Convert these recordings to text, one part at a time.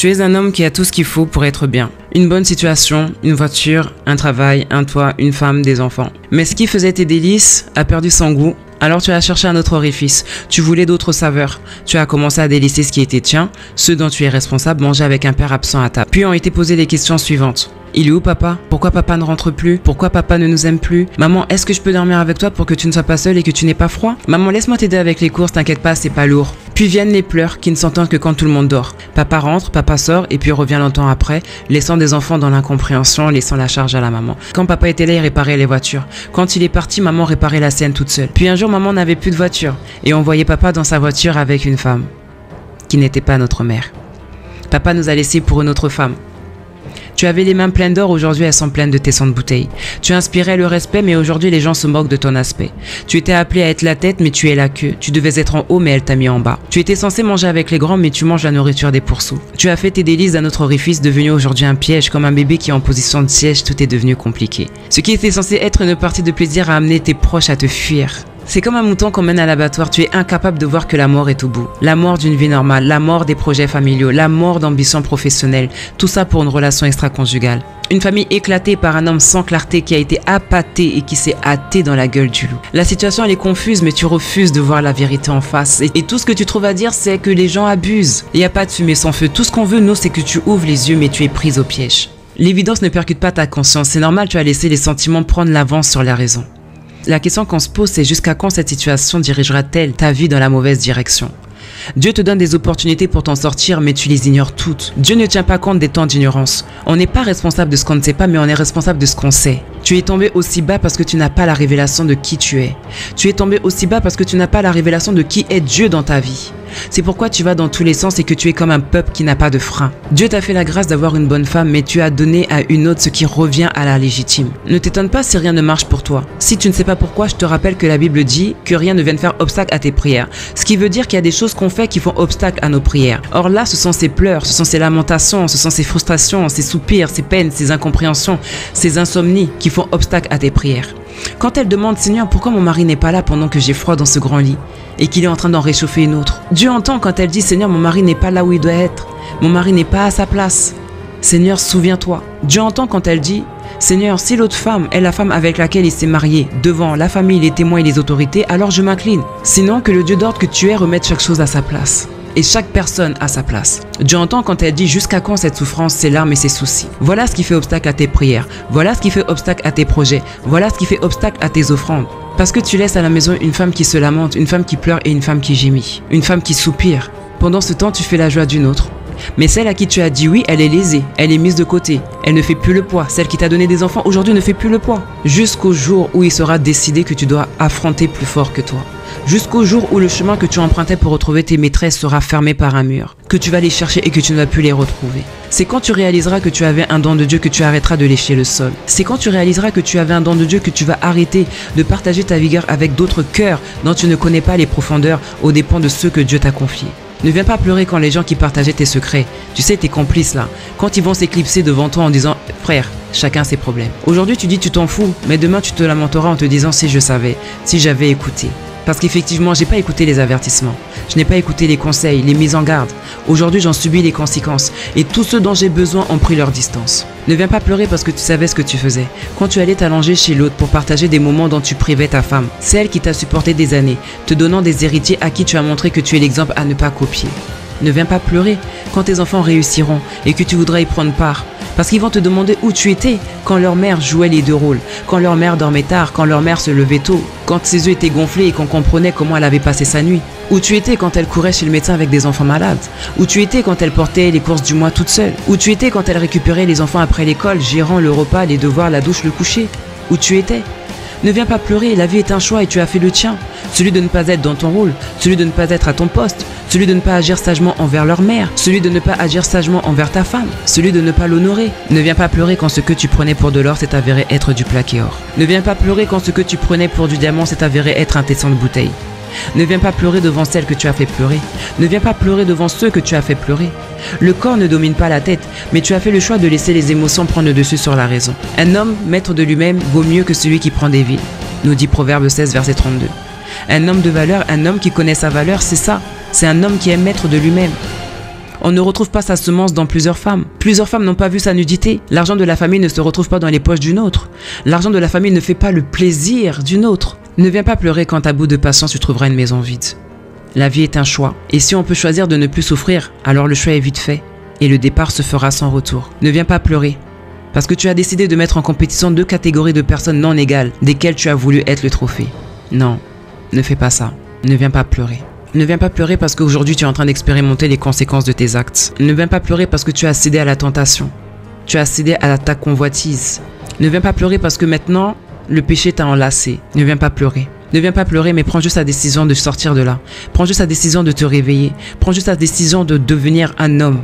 Tu es un homme qui a tout ce qu'il faut pour être bien. Une bonne situation, une voiture, un travail, un toit, une femme, des enfants. Mais ce qui faisait tes délices a perdu son goût. Alors tu as cherché un autre orifice, tu voulais d'autres saveurs. Tu as commencé à délaisser ce qui était tien, ce dont tu es responsable, manger avec un père absent à table. Puis ont été posées les questions suivantes. Il est où papa? Pourquoi papa ne rentre plus? Pourquoi papa ne nous aime plus? Maman, est-ce que je peux dormir avec toi pour que tu ne sois pas seule et que tu n'aies pas froid? Maman, laisse-moi t'aider avec les courses, t'inquiète pas, c'est pas lourd. Puis viennent les pleurs qui ne s'entendent que quand tout le monde dort. Papa rentre, papa sort et puis revient longtemps après, laissant des enfants dans l'incompréhension, laissant la charge à la maman. Quand papa était là, il réparait les voitures. Quand il est parti, maman réparait la sienne toute seule. Puis un jour, maman n'avait plus de voiture et on voyait papa dans sa voiture avec une femme qui n'était pas notre mère. Papa nous a laissés pour une autre femme. Tu avais les mains pleines d'or, aujourd'hui elles sont pleines de tes sangs de bouteille. Tu inspirais le respect, mais aujourd'hui les gens se moquent de ton aspect. Tu étais appelé à être la tête, mais tu es la queue. Tu devais être en haut, mais elle t'a mis en bas. Tu étais censé manger avec les grands, mais tu manges la nourriture des pourceaux. Tu as fait tes délices d'un autre orifice, devenu aujourd'hui un piège. Comme un bébé qui est en position de siège, tout est devenu compliqué. Ce qui était censé être une partie de plaisir a amené tes proches à te fuir. C'est comme un mouton qu'on mène à l'abattoir, tu es incapable de voir que la mort est au bout. La mort d'une vie normale, la mort des projets familiaux, la mort d'ambitions professionnelles, tout ça pour une relation extra-conjugale. Une famille éclatée par un homme sans clarté qui a été appâté et qui s'est hâté dans la gueule du loup. La situation elle est confuse mais tu refuses de voir la vérité en face et tout ce que tu trouves à dire c'est que les gens abusent. Il n'y a pas de fumée sans feu, tout ce qu'on veut nous c'est que tu ouvres les yeux mais tu es prise au piège. L'évidence ne percute pas ta conscience, c'est normal, tu as laissé les sentiments prendre l'avance sur la raison. La question qu'on se pose, c'est jusqu'à quand cette situation dirigera-t-elle ta vie dans la mauvaise direction? Dieu te donne des opportunités pour t'en sortir, mais tu les ignores toutes. Dieu ne tient pas compte des temps d'ignorance. On n'est pas responsable de ce qu'on ne sait pas, mais on est responsable de ce qu'on sait. Tu es tombé aussi bas parce que tu n'as pas la révélation de qui tu es. Tu es tombé aussi bas parce que tu n'as pas la révélation de qui est Dieu dans ta vie. C'est pourquoi tu vas dans tous les sens et que tu es comme un peuple qui n'a pas de frein. Dieu t'a fait la grâce d'avoir une bonne femme, mais tu as donné à une autre ce qui revient à la légitime. Ne t'étonne pas si rien ne marche pour toi. Si tu ne sais pas pourquoi, je te rappelle que la Bible dit que rien ne vienne faire obstacle à tes prières. Ce qui veut dire qu'il y a des choses qu'on fait qui font obstacle à nos prières. Or là, ce sont ces pleurs, ce sont ces lamentations, ce sont ces frustrations, ces soupirs, ces peines, ces incompréhensions, ces insomnies qui font obstacle à tes prières. Quand elle demande, Seigneur, pourquoi mon mari n'est pas là pendant que j'ai froid dans ce grand lit et qu'il est en train d'en réchauffer une autre? Dieu entend quand elle dit, Seigneur, mon mari n'est pas là où il doit être. Mon mari n'est pas à sa place. Seigneur, souviens-toi. Dieu entend quand elle dit, Seigneur, si l'autre femme est la femme avec laquelle il s'est marié, devant la famille, les témoins et les autorités, alors je m'incline. Sinon, que le Dieu d'ordre que tu es remette chaque chose à sa place. Et chaque personne à sa place. Dieu entend quand elle dit jusqu'à quand cette souffrance, ces larmes et ces soucis. Voilà ce qui fait obstacle à tes prières. Voilà ce qui fait obstacle à tes projets. Voilà ce qui fait obstacle à tes offrandes. Parce que tu laisses à la maison une femme qui se lamente, une femme qui pleure et une femme qui gémit. Une femme qui soupire. Pendant ce temps, tu fais la joie d'une autre. Mais celle à qui tu as dit oui, elle est lésée, elle est mise de côté, elle ne fait plus le poids. Celle qui t'a donné des enfants aujourd'hui ne fait plus le poids. Jusqu'au jour où il sera décidé que tu dois affronter plus fort que toi. Jusqu'au jour où le chemin que tu empruntais pour retrouver tes maîtresses sera fermé par un mur, que tu vas les chercher et que tu ne vas plus les retrouver. C'est quand tu réaliseras que tu avais un don de Dieu que tu arrêteras de lécher le sol. C'est quand tu réaliseras que tu avais un don de Dieu que tu vas arrêter de partager ta vigueur avec d'autres cœurs dont tu ne connais pas les profondeurs aux dépens de ceux que Dieu t'a confiés. Ne viens pas pleurer quand les gens qui partageaient tes secrets, tu sais tes complices là, quand ils vont s'éclipser devant toi en disant « Frère, chacun ses problèmes ». Aujourd'hui tu dis tu t'en fous, mais demain tu te lamenteras en te disant « Si je savais, si j'avais écouté ». Parce qu'effectivement, j'ai pas écouté les avertissements. Je n'ai pas écouté les conseils, les mises en garde. Aujourd'hui, j'en subis les conséquences. Et tous ceux dont j'ai besoin ont pris leur distance. Ne viens pas pleurer parce que tu savais ce que tu faisais. Quand tu allais t'allonger chez l'autre pour partager des moments dont tu privais ta femme, celle qui t'a supporté des années, te donnant des héritiers à qui tu as montré que tu es l'exemple à ne pas copier. Ne viens pas pleurer quand tes enfants réussiront et que tu voudras y prendre part. Parce qu'ils vont te demander où tu étais quand leur mère jouait les deux rôles, quand leur mère dormait tard, quand leur mère se levait tôt, quand ses yeux étaient gonflés et qu'on comprenait comment elle avait passé sa nuit. Où tu étais quand elle courait chez le médecin avec des enfants malades. Où tu étais quand elle portait les courses du mois toute seule. Où tu étais quand elle récupérait les enfants après l'école, gérant le repas, les devoirs, la douche, le coucher. Où tu étais. Ne viens pas pleurer, la vie est un choix et tu as fait le tien. Celui de ne pas être dans ton rôle, celui de ne pas être à ton poste, celui de ne pas agir sagement envers leur mère, celui de ne pas agir sagement envers ta femme, celui de ne pas l'honorer. Ne viens pas pleurer quand ce que tu prenais pour de l'or s'est avéré être du plaqué or. Ne viens pas pleurer quand ce que tu prenais pour du diamant s'est avéré être un tesson de bouteille. Ne viens pas pleurer devant celle que tu as fait pleurer. Ne viens pas pleurer devant ceux que tu as fait pleurer. Le corps ne domine pas la tête, mais tu as fait le choix de laisser les émotions prendre le dessus sur la raison. Un homme, maître de lui-même, vaut mieux que celui qui prend des villes, nous dit Proverbe 16, verset 32. Un homme de valeur, un homme qui connaît sa valeur, c'est ça. C'est un homme qui est maître de lui-même. On ne retrouve pas sa semence dans plusieurs femmes. Plusieurs femmes n'ont pas vu sa nudité. L'argent de la famille ne se retrouve pas dans les poches d'une autre. L'argent de la famille ne fait pas le plaisir d'une autre. Ne viens pas pleurer quand à bout de patience tu trouveras une maison vide. La vie est un choix. Et si on peut choisir de ne plus souffrir, alors le choix est vite fait. Et le départ se fera sans retour. Ne viens pas pleurer. Parce que tu as décidé de mettre en compétition 2 catégories de personnes non égales, desquelles tu as voulu être le trophée. Non, ne fais pas ça. Ne viens pas pleurer. Ne viens pas pleurer parce qu'aujourd'hui tu es en train d'expérimenter les conséquences de tes actes. Ne viens pas pleurer parce que tu as cédé à la tentation. Tu as cédé à ta convoitise. Ne viens pas pleurer parce que maintenant, le péché t'a enlacé. Ne viens pas pleurer. Ne viens pas pleurer, mais prends juste la décision de sortir de là. Prends juste la décision de te réveiller. Prends juste la décision de devenir un homme.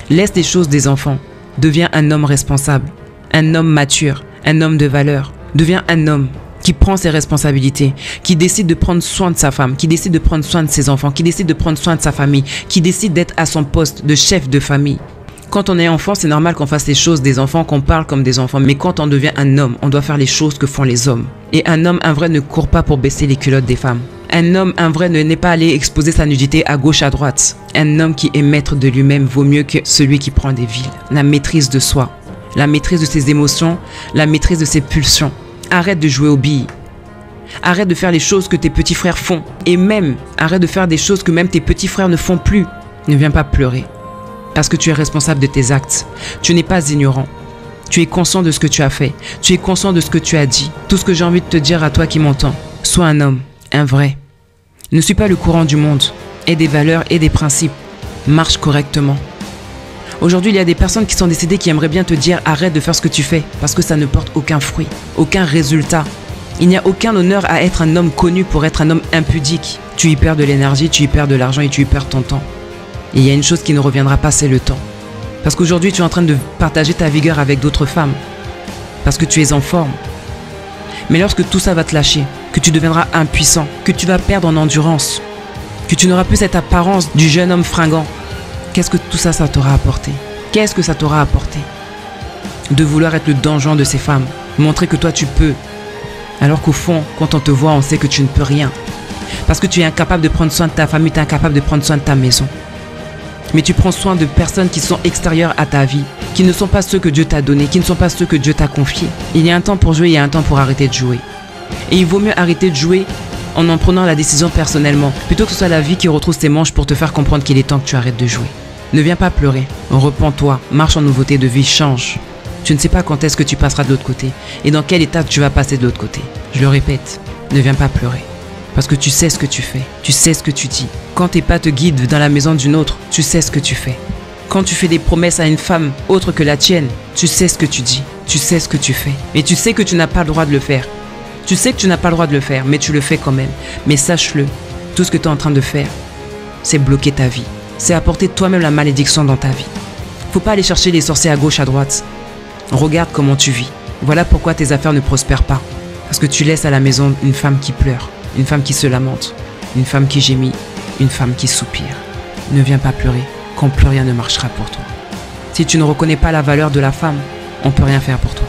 Laisse les choses des enfants. Deviens un homme responsable. Un homme mature. Un homme de valeur. Deviens un homme qui prend ses responsabilités, qui décide de prendre soin de sa femme, qui décide de prendre soin de ses enfants, qui décide de prendre soin de sa famille, qui décide d'être à son poste de chef de famille. Quand on est enfant, c'est normal qu'on fasse les choses des enfants, qu'on parle comme des enfants. Mais quand on devient un homme, on doit faire les choses que font les hommes. Et un homme, un vrai, ne court pas pour baisser les culottes des femmes. Un homme, un vrai, n'est pas allé exposer sa nudité à gauche, à droite. Un homme qui est maître de lui-même vaut mieux que celui qui prend des villes. La maîtrise de soi, la maîtrise de ses émotions, la maîtrise de ses pulsions. Arrête de jouer aux billes. Arrête de faire les choses que tes petits frères font. Et même, arrête de faire des choses que même tes petits frères ne font plus. Ne viens pas pleurer. Parce que tu es responsable de tes actes. Tu n'es pas ignorant. Tu es conscient de ce que tu as fait. Tu es conscient de ce que tu as dit. Tout ce que j'ai envie de te dire à toi qui m'entends. Sois un homme, un vrai. Ne suis pas le courant du monde. Aie des valeurs et des principes. Marche correctement. Aujourd'hui, il y a des personnes qui sont décédées qui aimeraient bien te dire arrête de faire ce que tu fais parce que ça ne porte aucun fruit, aucun résultat. Il n'y a aucun honneur à être un homme connu pour être un homme impudique. Tu y perds de l'énergie, tu y perds de l'argent et tu y perds ton temps. Et il y a une chose qui ne reviendra pas, c'est le temps. Parce qu'aujourd'hui, tu es en train de partager ta vigueur avec d'autres femmes. Parce que tu es en forme. Mais lorsque tout ça va te lâcher, que tu deviendras impuissant, que tu vas perdre en endurance, que tu n'auras plus cette apparence du jeune homme fringant, qu'est-ce que tout ça, ça t'aura apporté? Qu'est-ce que ça t'aura apporté? De vouloir être le donjon de ces femmes, montrer que toi tu peux. Alors qu'au fond, quand on te voit, on sait que tu ne peux rien. Parce que tu es incapable de prendre soin de ta famille, tu es incapable de prendre soin de ta maison. Mais tu prends soin de personnes qui sont extérieures à ta vie, qui ne sont pas ceux que Dieu t'a donnés, qui ne sont pas ceux que Dieu t'a confiés. Il y a un temps pour jouer, il y a un temps pour arrêter de jouer. Et il vaut mieux arrêter de jouer en prenant la décision personnellement, plutôt que ce soit la vie qui retrousse tes manches pour te faire comprendre qu'il est temps que tu arrêtes de jouer. Ne viens pas pleurer, repens-toi, marche en nouveauté de vie, change. Tu ne sais pas quand est-ce que tu passeras de l'autre côté et dans quelle étape tu vas passer de l'autre côté. Je le répète, ne viens pas pleurer. Parce que tu sais ce que tu fais, tu sais ce que tu dis. Quand tes pas te guident dans la maison d'une autre, tu sais ce que tu fais. Quand tu fais des promesses à une femme autre que la tienne, tu sais ce que tu dis, tu sais ce que tu fais. Et tu sais que tu n'as pas le droit de le faire. Tu sais que tu n'as pas le droit de le faire, mais tu le fais quand même. Mais sache-le, tout ce que tu es en train de faire, c'est bloquer ta vie. C'est apporter toi-même la malédiction dans ta vie. Faut pas aller chercher les sorciers à gauche, à droite. Regarde comment tu vis. Voilà pourquoi tes affaires ne prospèrent pas. Parce que tu laisses à la maison une femme qui pleure, une femme qui se lamente, une femme qui gémit, une femme qui soupire. Ne viens pas pleurer, quand plus rien ne marchera pour toi. Si tu ne reconnais pas la valeur de la femme, on ne peut rien faire pour toi.